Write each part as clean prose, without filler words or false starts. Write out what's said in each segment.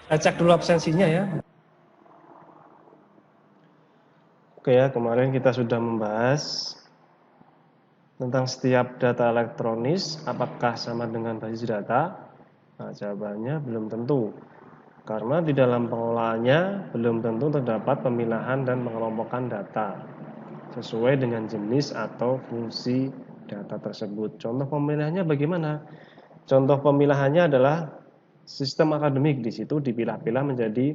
Cek dulu absensinya ya. Oke ya, kemarin kita sudah membahas tentang setiap data elektronis apakah sama dengan basis data. Nah, jawabannya belum tentu. Karena di dalam pengelolaannya belum tentu terdapat pemilahan dan pengelompokan data sesuai dengan jenis atau fungsi data tersebut. Contoh pemilahannya bagaimana? Contoh pemilahannya adalah sistem akademik. Di situ dipilah-pilah menjadi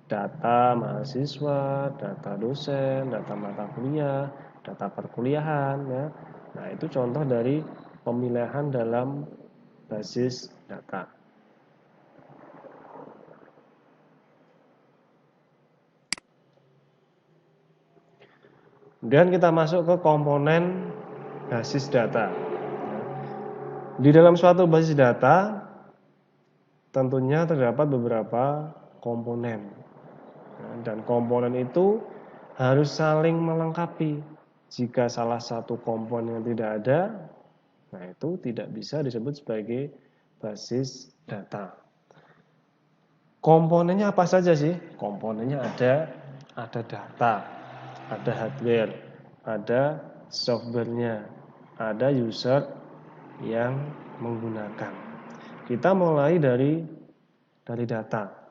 data mahasiswa, data dosen, data mata kuliah, data perkuliahan ya. Nah, itu contoh dari pemilihan dalam basis data. Kemudian kita masuk ke komponen basis data. Di dalam suatu basis data tentunya terdapat beberapa komponen. Dan komponen itu harus saling melengkapi. Jika salah satu komponen tidak ada, nah itu tidak bisa disebut sebagai basis data. Komponennya apa saja sih? Komponennya ada data, ada hardware, ada softwarenya, ada user yang menggunakan. Kita mulai dari data.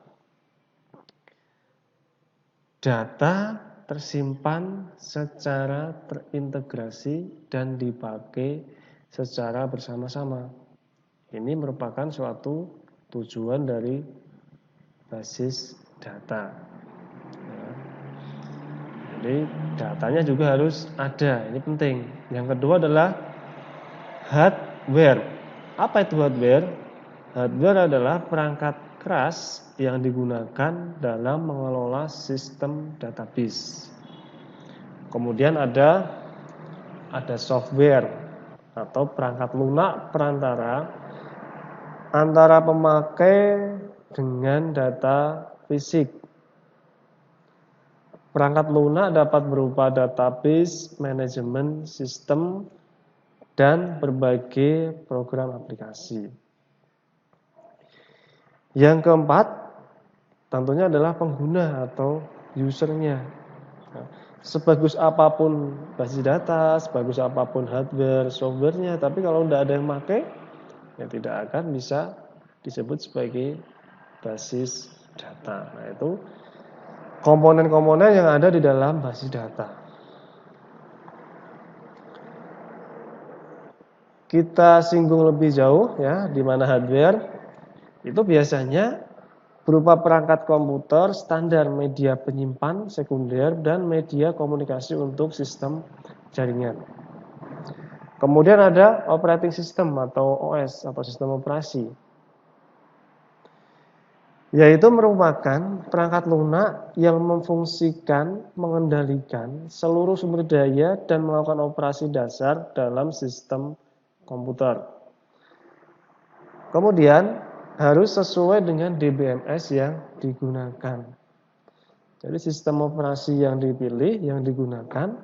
Data tersimpan secara terintegrasi dan dipakai secara bersama-sama. Ini merupakan suatu tujuan dari basis data. Ya. Jadi datanya juga harus ada, ini penting. Yang kedua adalah hardware. Apa itu hardware? Hardware adalah perangkat keras yang digunakan dalam mengelola sistem database. Kemudian ada software atau perangkat lunak perantara antara pemakai dengan data fisik. Perangkat lunak dapat berupa database, manajemen sistem, dan berbagai program aplikasi. Yang keempat, tentunya adalah pengguna atau usernya. Nah, sebagus apapun basis data, sebagus apapun hardware, softwarenya, tapi kalau tidak ada yang pakai, ya tidak akan bisa disebut sebagai basis data. Nah, itu komponen-komponen yang ada di dalam basis data. Kita singgung lebih jauh ya, di mana hardware itu biasanya berupa perangkat komputer, standar media penyimpan, sekunder, dan media komunikasi untuk sistem jaringan. Kemudian ada operating system atau OS atau sistem operasi, yaitu merupakan perangkat lunak yang memfungsikan, mengendalikan seluruh sumber daya dan melakukan operasi dasar dalam sistem komputer. Kemudian harus sesuai dengan DBMS yang digunakan. Jadi sistem operasi yang dipilih, yang digunakan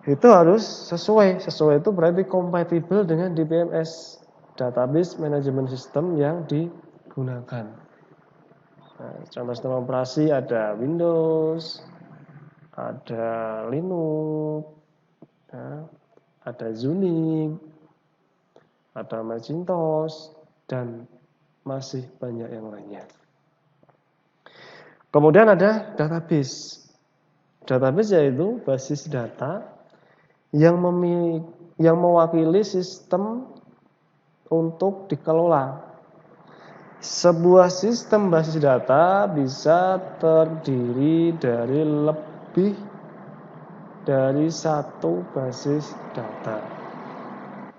itu harus sesuai. Sesuai itu berarti kompatibel dengan DBMS, Database Management System yang digunakan. Nah, contoh sistem operasi ada Windows, ada Linux, ya, ada Unix, ada Macintosh, dan masih banyak yang lainnya. Kemudian ada database. Database yaitu basis data yang mewakili sistem untuk dikelola. Sebuah sistem basis data bisa terdiri dari lebih dari satu basis data.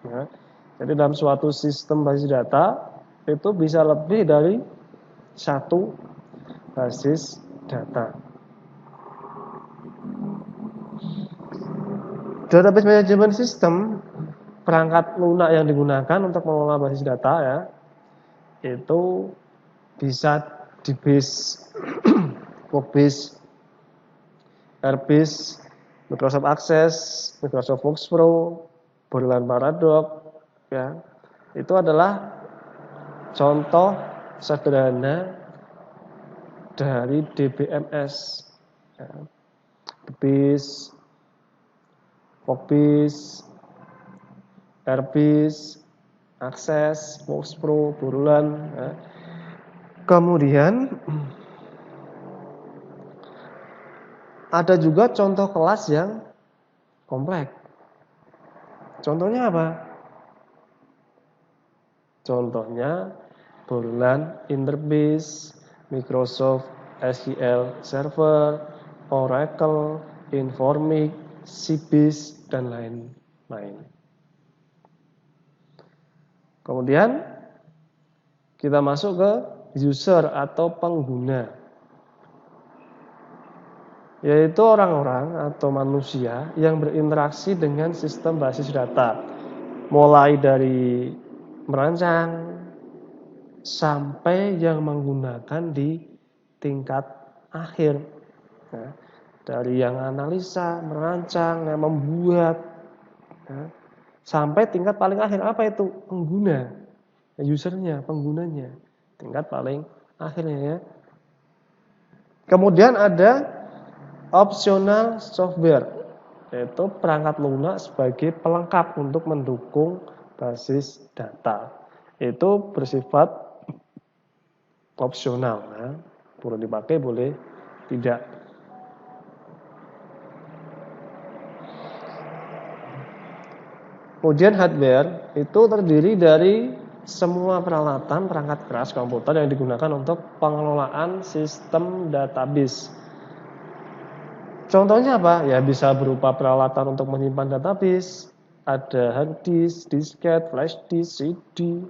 Ya. Jadi dalam suatu sistem basis data itu bisa lebih dari satu basis data. Database Management System, perangkat lunak yang digunakan untuk mengelola basis data ya, itu bisa di base, Workbase, Airbase, Microsoft Access, Microsoft Workflow, Borderline Paradox, ya, itu adalah contoh sederhana dari DBMS, ya. DBIS, Pokbis, Airbis, Akses, Postpro, Burulan. Ya. Kemudian ada juga contoh kelas yang kompleks. Contohnya apa? Contohnya Burulan Interbase, Microsoft SQL Server, Oracle, Informix, Sybase, dan lain-lain. Kemudian kita masuk ke user atau pengguna, yaitu orang-orang atau manusia yang berinteraksi dengan sistem basis data, mulai dari merancang sampai yang menggunakan di tingkat akhir. Nah, dari yang analisa, merancang, yang membuat, nah, sampai tingkat paling akhir apa itu? Pengguna, usernya, penggunanya, tingkat paling akhirnya ya. Kemudian ada optional software, yaitu perangkat lunak sebagai pelengkap untuk mendukung basis data. Itu bersifat opsional, ya. Boleh dipakai, boleh tidak. Kemudian hardware itu terdiri dari semua peralatan perangkat keras komputer yang digunakan untuk pengelolaan sistem database. Contohnya apa? Ya bisa berupa peralatan untuk menyimpan database, ada hard disk, disket, flash disk, CD,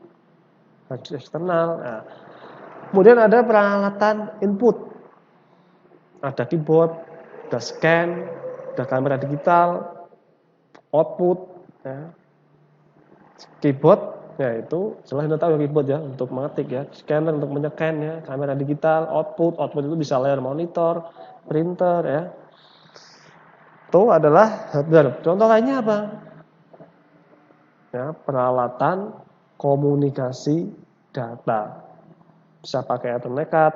hard disk eksternal. Nah, kemudian ada peralatan input, ada keyboard, ada scan, ada kamera digital, output. Ya. Keyboard, ya itu jelas Anda tahu keyboard ya untuk mengetik ya, scanner untuk menyekan ya, kamera digital, output itu bisa layar monitor, printer ya. Itu adalah hardware. Contoh lainnya apa? Ya, peralatan komunikasi data. Bisa pakai Ethernet,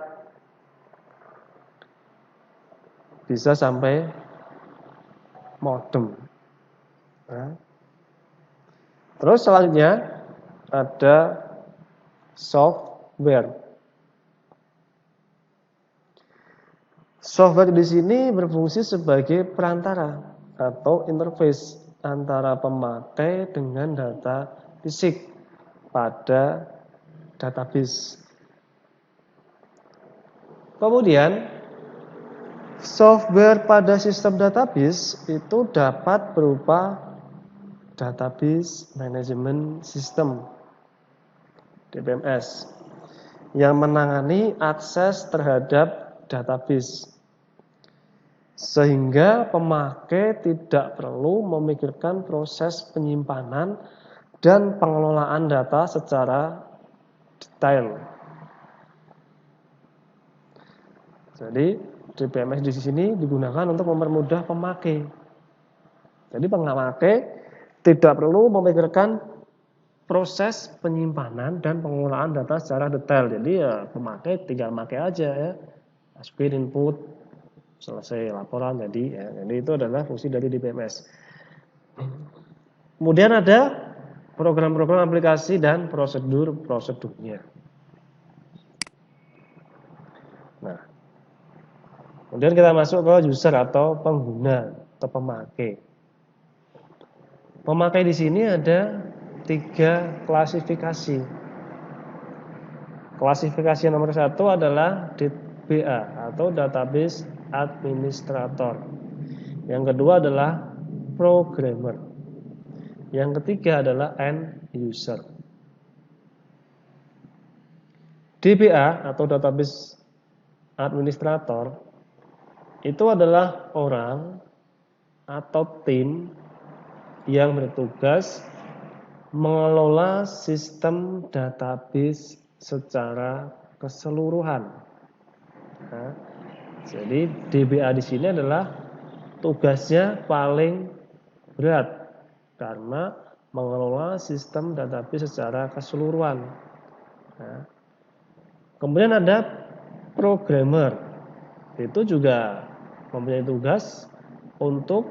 bisa sampai modem. Ya. Terus selanjutnya ada software. Software di sini berfungsi sebagai perantara atau interface antara pemakai dengan data fisik pada database. Kemudian software pada sistem database itu dapat berupa Database Management System (DBMS) yang menangani akses terhadap database, sehingga pemakai tidak perlu memikirkan proses penyimpanan dan pengelolaan data secara detail. Jadi DBMS di sini digunakan untuk mempermudah pemakai. Jadi pemakai tidak perlu memikirkan proses penyimpanan dan pengelolaan data secara detail. Jadi ya pemakai tinggal pakai aja ya. Masukin input, selesai laporan jadi ya. Jadi itu adalah fungsi dari DBMS. Kemudian ada program-program aplikasi dan prosedur-prosedurnya. Nah, kemudian kita masuk ke user atau pengguna atau pemakai. Pemakai di sini ada 3 klasifikasi. Klasifikasi nomor 1 adalah DBA atau Database Administrator. Yang kedua adalah Programmer. Yang ketiga adalah End User. DBA atau Database Administrator itu adalah orang atau tim yang bertugas mengelola sistem database secara keseluruhan. Nah, jadi DBA di sini adalah tugasnya paling berat karena mengelola sistem database secara keseluruhan. Nah, kemudian ada Programmer itu juga mempunyai tugas untuk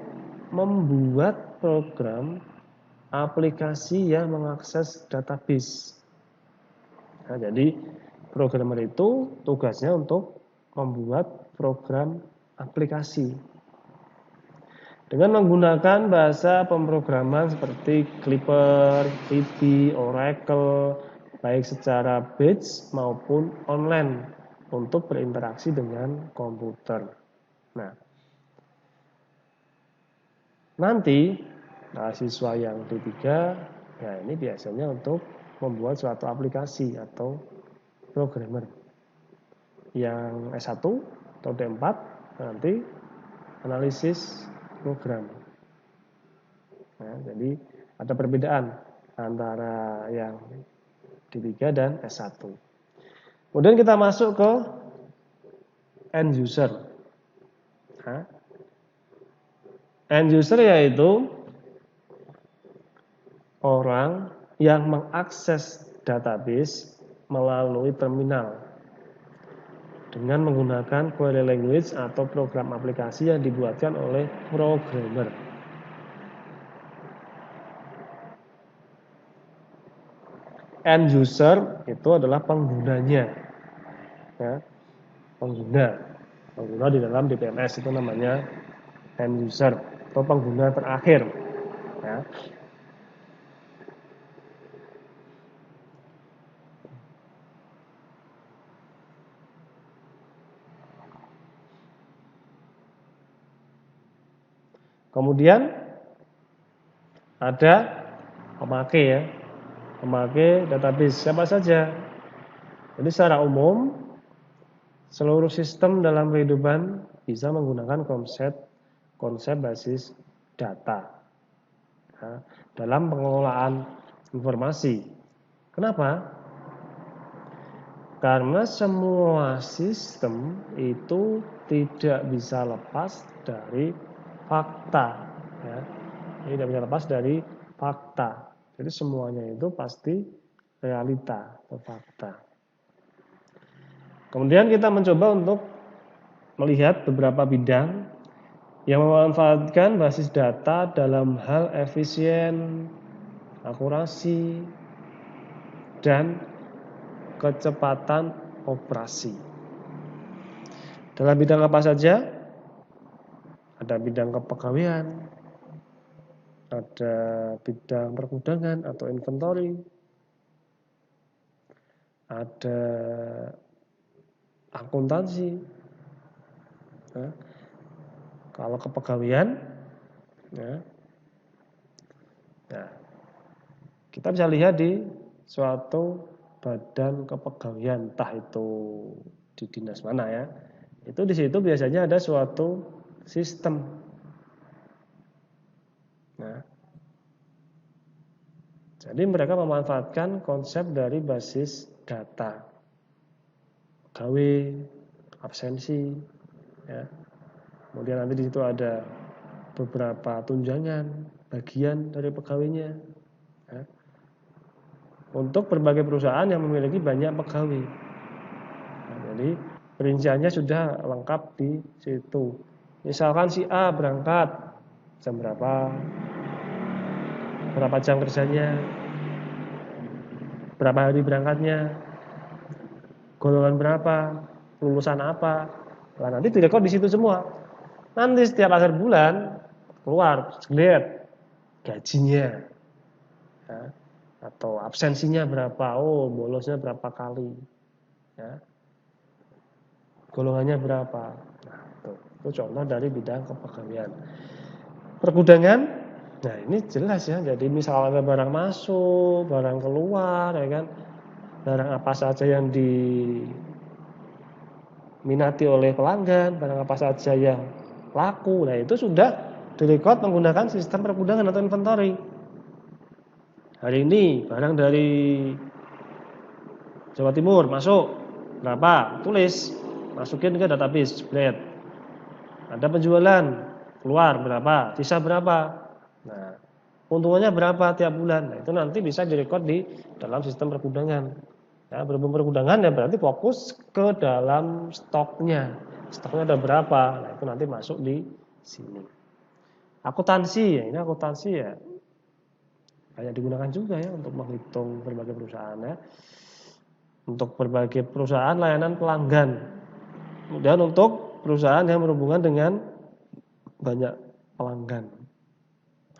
membuat program aplikasi yang mengakses database. Nah, jadi programmer itu tugasnya untuk membuat program aplikasi dengan menggunakan bahasa pemrograman seperti Clipper, VB, Oracle, baik secara batch maupun online untuk berinteraksi dengan komputer. Nah, nanti mahasiswa yang D3, ya ini biasanya untuk membuat suatu aplikasi atau programmer. Yang S1 atau D4 nanti analisis program. Nah, jadi ada perbedaan antara yang D3 dan S1. Kemudian kita masuk ke end user. Nah, end user yaitu orang yang mengakses database melalui terminal dengan menggunakan query language atau program aplikasi yang dibuatkan oleh programmer. End user itu adalah penggunanya, ya, pengguna di dalam DPMS itu namanya end user atau pengguna terakhir, ya. Kemudian ada pemakai, ya, pemakai database siapa saja. Jadi secara umum seluruh sistem dalam kehidupan bisa menggunakan konsep basis data, ya, dalam pengelolaan informasi. Kenapa? Karena semua sistem itu tidak bisa lepas dari fakta, ya. Tidak bisa lepas dari fakta. Jadi semuanya itu pasti realita atau fakta. Kemudian kita mencoba untuk melihat beberapa bidang yang memanfaatkan basis data dalam hal efisien, akurasi, dan kecepatan operasi. Dalam bidang apa saja? Ada bidang kepegawaian, ada bidang pergudangan atau inventory, ada akuntansi. Nah, kalau kepegawaian, ya, nah, kita bisa lihat di suatu badan kepegawaian, entah itu di dinas mana, ya. Itu di situ biasanya ada suatu sistem. Nah, jadi mereka memanfaatkan konsep dari basis data, pegawai, absensi, ya. Kemudian nanti di situ ada beberapa tunjangan, bagian dari pegawainya, ya. Untuk berbagai perusahaan yang memiliki banyak pegawai. Nah, jadi perinciannya sudah lengkap di situ. Misalkan si A berangkat jam berapa jam kerjanya, berapa hari berangkatnya, golongan berapa, lulusan apa. Nah, nanti direkod di situ semua. Nanti setiap akhir bulan keluar lihat gajinya, ya, atau absensinya berapa, oh bolosnya berapa kali, ya, golongannya berapa. Nah, itu contoh dari bidang kepegawaian. Pergudangan, nah ini jelas, ya. Jadi misal ada barang masuk, barang keluar, ya kan, barang apa saja yang diminati oleh pelanggan, barang apa saja yang laku. Nah, itu sudah direkod menggunakan sistem pergudangan atau inventory. Hari ini barang dari Jawa Timur masuk berapa? Tulis, masukin ke database, spread. Ada penjualan, keluar berapa, sisa berapa. Nah, keuntungannya berapa tiap bulan. Nah, itu nanti bisa direkod di dalam sistem pergudangan. Ya, berhubung perundangan ya berarti fokus ke dalam stoknya. Stoknya ada berapa? Nah, itu nanti masuk di sini. Akuntansi, ya ini akuntansi ya banyak digunakan juga ya untuk menghitung berbagai perusahaan ya. Untuk berbagai perusahaan layanan pelanggan. Kemudian untuk perusahaan yang berhubungan dengan banyak pelanggan.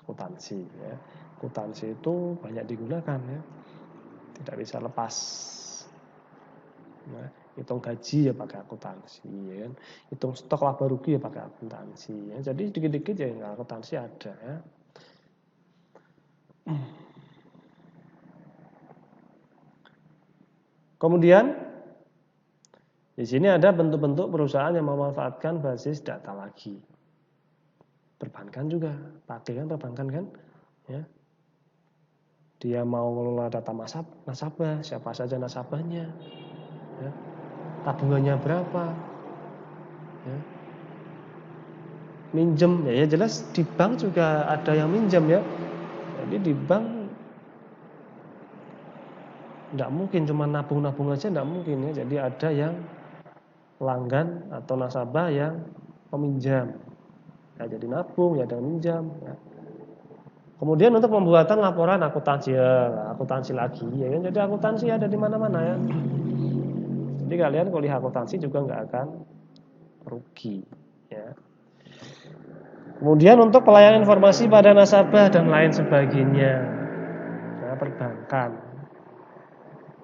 Akuntansi ya. Akuntansi itu banyak digunakan ya. Tidak bisa lepas. Nah, hitung gaji ya pakai akuntansi ya kan. Hitung stok laba rugi ya pakai akuntansi ya. Jadi dikit-dikit ya akuntansi ada ya. Kemudian di sini ada bentuk-bentuk perusahaan yang memanfaatkan basis data lagi. Perbankan juga, pakai kan perbankan kan? Ya. Dia mau mengelola data nasabah, siapa saja nasabahnya, ya. Tabungannya berapa, ya. Minjem, ya jelas di bank juga ada yang minjem ya. Jadi di bank tidak mungkin cuma nabung-nabung aja, tidak mungkin ya. Jadi ada yang pelanggan atau nasabah yang peminjam. Ya, jadi nabung, ya ada yang minjam. Ya. Kemudian untuk pembuatan laporan akuntansi, akuntansi lagi, ya kan? Jadi akuntansi ada di mana-mana ya. Jadi kalian kuliah akuntansi juga nggak akan rugi. Ya. Kemudian untuk pelayanan informasi pada nasabah dan lain sebagainya, ya, perbankan,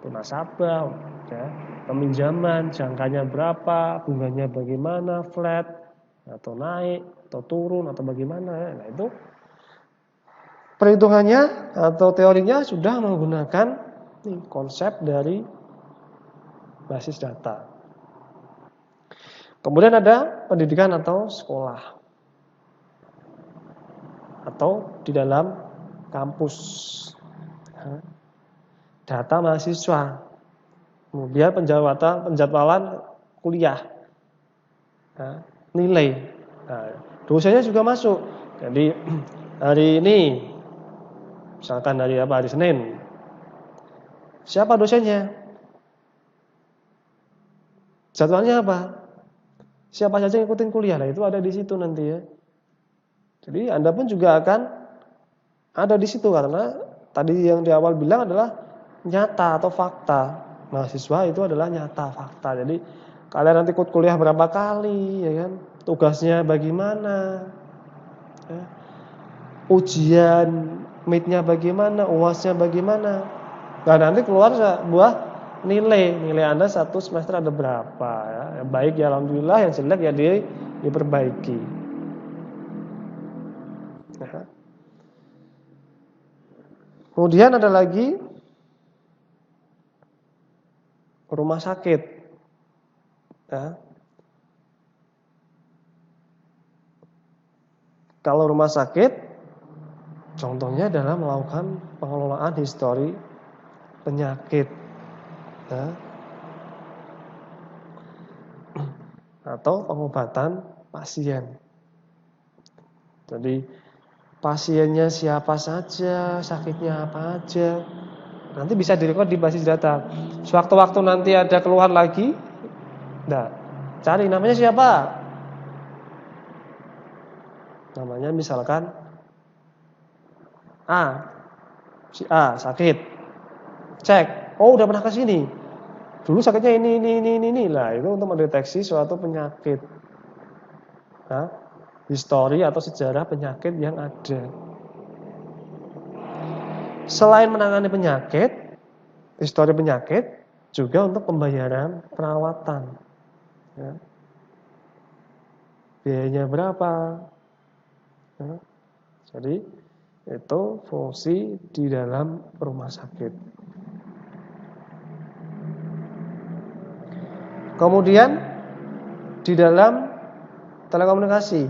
itu nasabah, ya, peminjaman, jangkanya berapa, bunganya bagaimana, flat atau naik atau turun atau bagaimana, ya. Nah itu perhitungannya atau teorinya sudah menggunakan konsep dari basis data. Kemudian ada pendidikan atau sekolah atau di dalam kampus. Data mahasiswa. Kemudian penjadwalan kuliah. Nilai. Nah, dosennya juga masuk. Jadi hari ini misalkan hari Senin. Siapa dosennya? Jadwalnya apa? Siapa saja yang ikutin kuliah? Nah, itu ada di situ nanti ya. Jadi Anda pun juga akan ada di situ karena tadi yang di awal bilang adalah nyata atau fakta. Mahasiswa itu adalah nyata, fakta. Jadi kalian nanti ikut kuliah berapa kali, ya kan? Tugasnya bagaimana? Ya. Ujian midnya bagaimana? UASnya bagaimana? Nah, nanti keluar sebuah nilai Anda satu semester ada berapa ya. Yang baik ya alhamdulillah, yang jelek ya diperbaiki. Nah. Kemudian ada lagi rumah sakit. Ya. Kalau rumah sakit, contohnya adalah melakukan pengelolaan histori penyakit. Ya. Atau pengobatan pasien. Jadi pasiennya siapa saja, sakitnya apa aja, nanti bisa direkod di basis data. Sewaktu-waktu nanti ada keluhan lagi, nah, cari namanya siapa. Namanya misalkan A, si A sakit, cek, oh udah pernah ke sini. Dulu sakitnya ini. Lah itu untuk mendeteksi suatu penyakit. Nah, histori atau sejarah penyakit yang ada. Selain menangani penyakit, histori penyakit, juga untuk pembayaran perawatan. Ya. Biayanya berapa? Ya. Jadi itu fungsi di dalam rumah sakit. Kemudian di dalam telekomunikasi,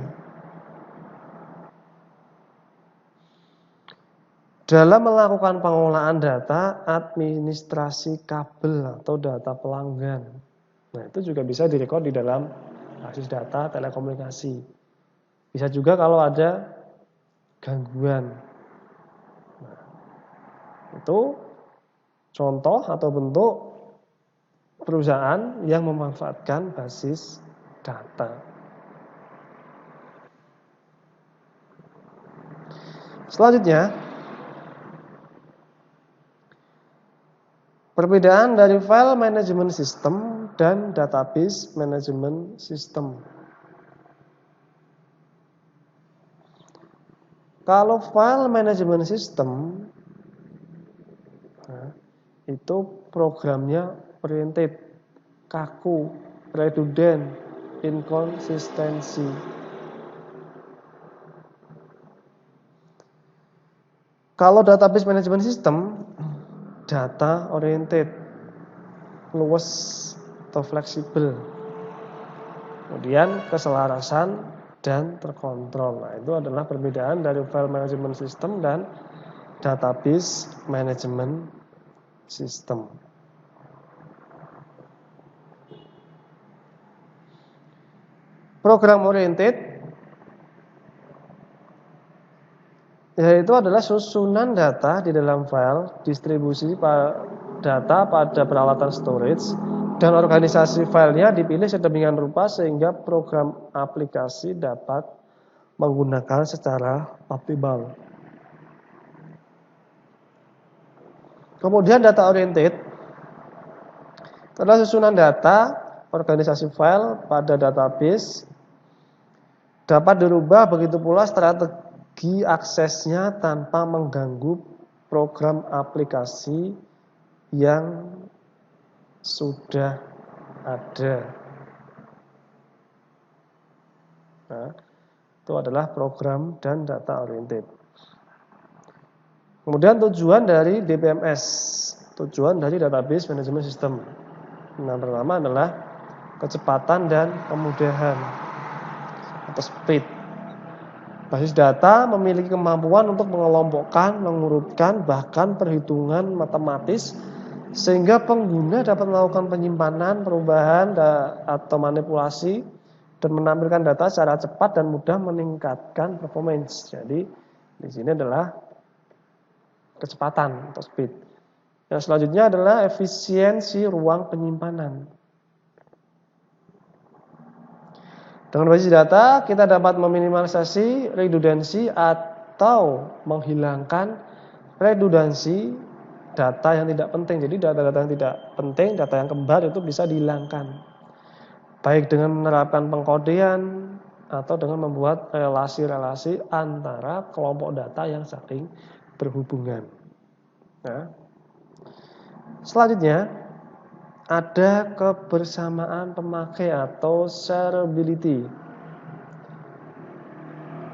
dalam melakukan pengolahan data administrasi kabel atau data pelanggan. Nah, itu juga bisa direkod di dalam basis data telekomunikasi. Bisa juga kalau ada gangguan. Nah, itu contoh atau bentuk perusahaan yang memanfaatkan basis data. Selanjutnya, perbedaan dari file management system dan database management system. Kalau file management system, itu programnya oriented, kaku, redundant, inkonsistensi. Kalau database management system, data oriented, luwes atau fleksibel. Kemudian keselarasan dan terkontrol. Nah, itu adalah perbedaan dari file management system dan database management system. Program oriented yaitu adalah susunan data di dalam file, distribusi data pada peralatan storage, dan organisasi filenya dipilih sedemikian rupa sehingga program aplikasi dapat menggunakan secara optimal. Kemudian data oriented adalah susunan data organisasi file pada database dapat dirubah, begitu pula strategi aksesnya tanpa mengganggu program aplikasi yang sudah ada. Nah, itu adalah program dan data oriented. Kemudian tujuan dari DBMS, tujuan dari Database Management System. Yang pertama adalah kecepatan dan kemudahan atau speed. Basis data memiliki kemampuan untuk mengelompokkan, mengurutkan, bahkan perhitungan matematis sehingga pengguna dapat melakukan penyimpanan, perubahan atau manipulasi dan menampilkan data secara cepat dan mudah, meningkatkan performance. Jadi di sini adalah kecepatan atau speed. Yang selanjutnya adalah efisiensi ruang penyimpanan. Dengan basis data kita dapat meminimalisasi redundansi atau menghilangkan redundansi data yang tidak penting. Jadi data-data yang tidak penting, data yang kembar itu bisa dihilangkan. Baik dengan menerapkan pengkodean atau dengan membuat relasi-relasi antara kelompok data yang saling berhubungan. Nah, selanjutnya ada kebersamaan pemakai atau shareability,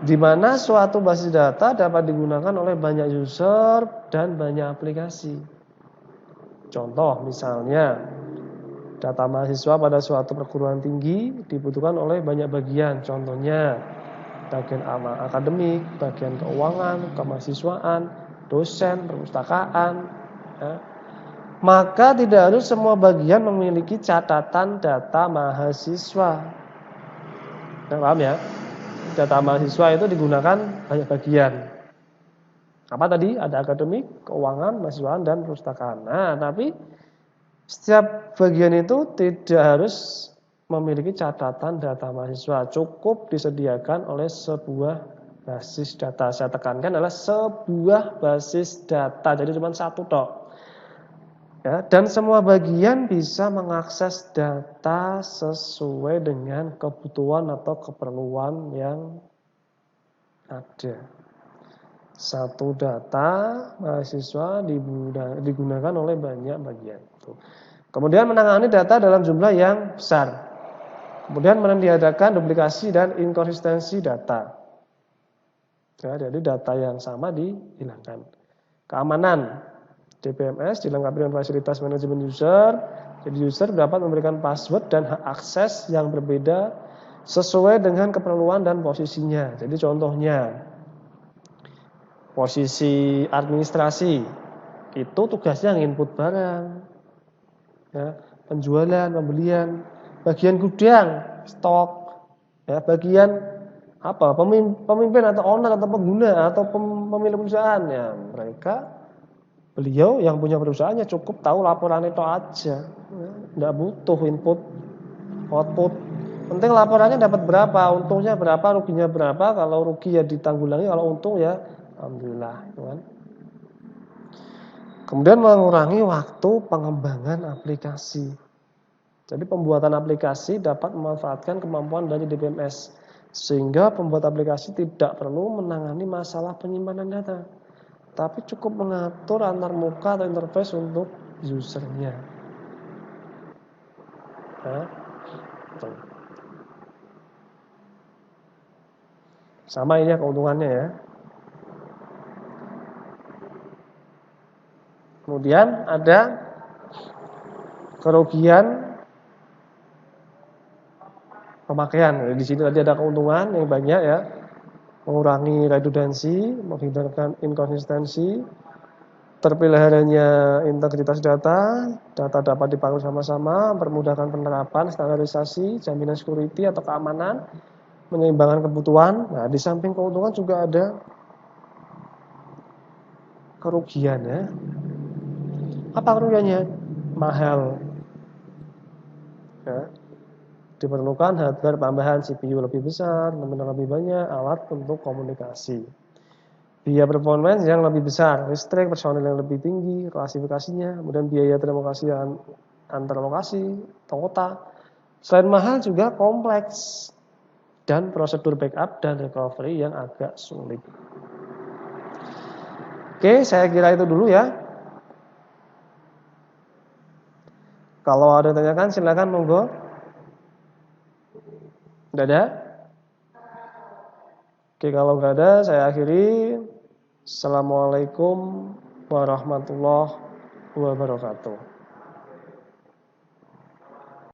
di mana suatu basis data dapat digunakan oleh banyak user dan banyak aplikasi. Contoh misalnya, data mahasiswa pada suatu perguruan tinggi dibutuhkan oleh banyak bagian. Contohnya bagian akademik, bagian keuangan, kemahasiswaan, dosen, perpustakaan. Ya. Maka tidak harus semua bagian memiliki catatan data mahasiswa. Paham ya? Data mahasiswa itu digunakan banyak bagian. Apa tadi? Ada akademik, keuangan, mahasiswaan, dan perpustakaan. Nah, tapi setiap bagian itu tidak harus memiliki catatan data mahasiswa, cukup disediakan oleh sebuah basis data. Saya tekankan adalah sebuah basis data, jadi cuma satu tok. Ya, dan semua bagian bisa mengakses data sesuai dengan kebutuhan atau keperluan yang ada. Satu data mahasiswa digunakan oleh banyak bagian. Kemudian menangani data dalam jumlah yang besar. Kemudian meniadakan duplikasi dan inkonsistensi data. Ya, jadi data yang sama dihilangkan. Keamanan. DBMS dilengkapi dengan fasilitas manajemen user. Jadi user dapat memberikan password dan hak akses yang berbeda sesuai dengan keperluan dan posisinya. Jadi contohnya, posisi administrasi itu tugasnya input barang, ya, penjualan, pembelian. Bagian gudang, stok, ya, bagian apa? Pemimpin atau owner atau pengguna atau pemilik perusahaan, ya, mereka Beliau yang punya perusahaannya cukup tahu laporan itu aja, nggak butuh input, output. Penting laporannya dapat berapa, untungnya berapa, ruginya berapa. Kalau rugi ya ditanggulangi, kalau untung ya alhamdulillah. Kan? Kemudian mengurangi waktu pengembangan aplikasi. Jadi pembuatan aplikasi dapat memanfaatkan kemampuan dari DBMS. Sehingga pembuat aplikasi tidak perlu menangani masalah penyimpanan data. Tapi cukup mengatur antar muka atau interface untuk usernya. Nah, sama ini ya keuntungannya ya. Kemudian ada kerugian pemakaian. Di sini tadi ada keuntungan yang banyak ya. Mengurangi redundansi, menghindarkan inkonsistensi, terpeliharanya integritas data, data dapat dipakai sama-sama, mempermudahkan penerapan standarisasi, jaminan security atau keamanan, menyeimbangkan kebutuhan. Nah, di samping keuntungan juga ada kerugian ya. Apa kerugiannya? Mahal. Ya. Diperlukan hardware tambahan CPU lebih besar, nominal lebih banyak, alat untuk komunikasi. Biaya performance yang lebih besar, listrik, personil yang lebih tinggi, klasifikasinya, kemudian biaya terlokasi antar lokasi, kota. Selain mahal juga kompleks dan prosedur backup dan recovery yang agak sulit. Oke, saya kira itu dulu ya. Kalau ada tanyakan silakan monggo. Tidak ada? Oke, kalau nggak ada saya akhiri. Assalamualaikum warahmatullahi wabarakatuh.